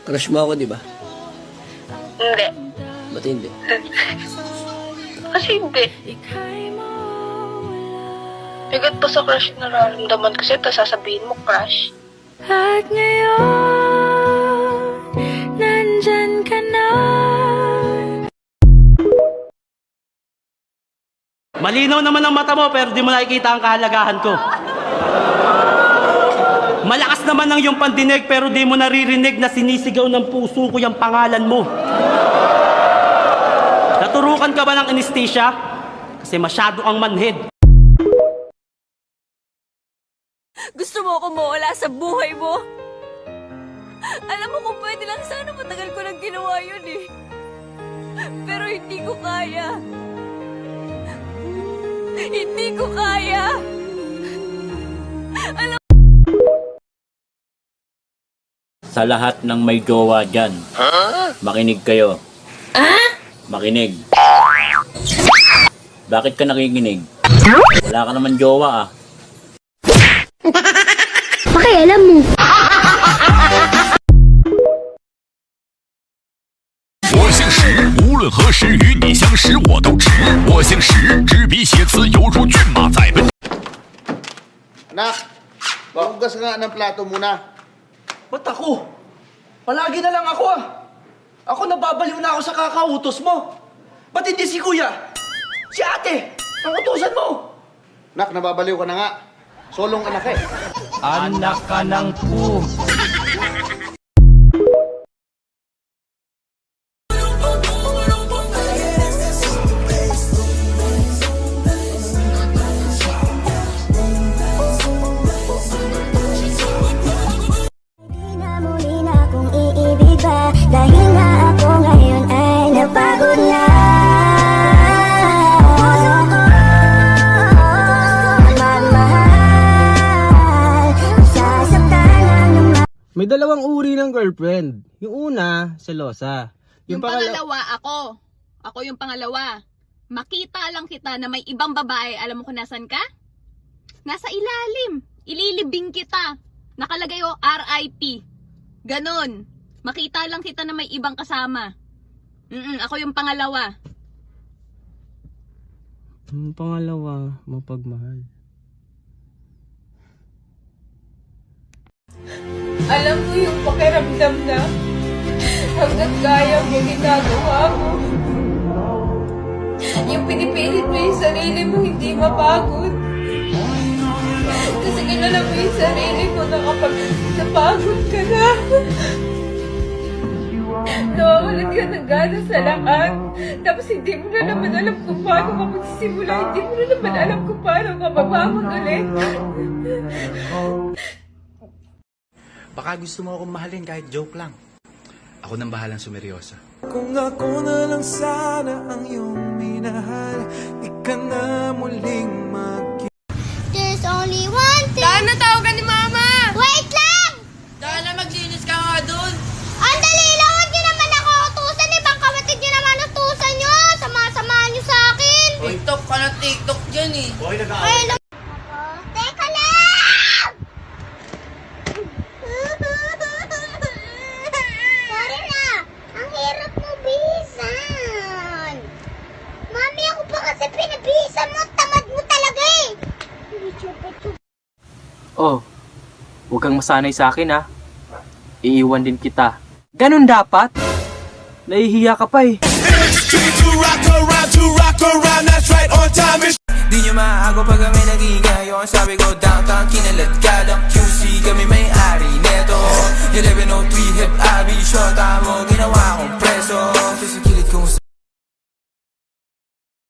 Crush mo ako, di ba? Hindi. Ba't hindi? Kasi hindi. Bigat pa sa crush na nararamdaman kasi tapos sasabihin mo crush. At ngayon, nandyan ka na. Malinaw naman ang mata mo pero di mo nakikita ang kahalagahan ko. Malakas naman ang iyong pandinig pero di mo naririnig na sinisigaw ng puso ko yung pangalan mo. Naturukan ka ba ng anesthesia? Kasi masyado ang manhid. Gusto mo ako mawala sa buhay mo? Alam mo kung pwede lang sana matagal ko nang ginawa yun eh. Pero hindi ko kaya. Hindi ko kaya. Sa lahat ng may jowa dyan, makinig kayo. Makinig. Bakit ka nakikinig? Wala ka naman jowa ah. Pakialam mo. 我姓石，无论何时与你相识，我都直。我姓石，执笔写词犹如骏马在奔。 Anak, magugas nga ng plato muna. Ba't ako? Palagi na lang ako ah. Ako nababaliw na ako sa kakautos mo. Ba't hindi si kuya? Si ate! Ang utusan mo! Nak, nababaliw ka na nga. Solong anak eh. Anak ka ng pu. Di na muli na akong iibig pa. Dahil nga ako ngayon ay napagod na. Puso ko magmahal. Sasaktan lang naman. May dalawang uri ng girlfriend. Yung una, selosa. Yung pangalawa, ako. Ako yung pangalawa. Makita lang kita na may ibang babae, alam mo kung nasan ka? Nasa ilalim. Ililibing kita. Nakalagay o RIP. Ganon. Makita lang kita na may ibang kasama. Ako yung pangalawa. Yung pangalawa, mapagmahal. Alam mo yung pakiramdam na hanggat kaya mo ginagawa mo. Yung pinipilit mo yung sarili mo hindi mapagod. Kasi kilala mo yung sarili mo na kapag napagod ka na, nawawalan ka ng gana sa lahat. Tapos hindi mo na naman alam kung paano ka magsisimula. Hindi mo na naman alam kung paano ka mabangon ulit. Baka gusto mo akong mahalin kahit joke lang. Ako nang bahalang sumeryosa. Kung ako na lang sana ang iyong minahal, di ka na muling There's only one thing. Daan, tawagan ni Mama! Wait lang! Daan na, maglinis ka nga doon! Ang dali lang! Huwag niyo naman ako utusan. Ibang kapatid niyo naman utusan niyo. Sama-samahan niyo sa akin. TikTok ka na TikTok dyan eh. Hoy, Ay, teka lang! Sorry na! Ang hirap mo bihisan! Mami, ako pa kasi pinabihisan mo. Tamad mo talaga eh! Oh, huwag kang masanay sa akin ha. Iiwan din kita. Ganun dapat? Nahihiya ka pa eh. Di nyo maago pag kami naging ngayon. Sabi ko downtown, kinaladkadang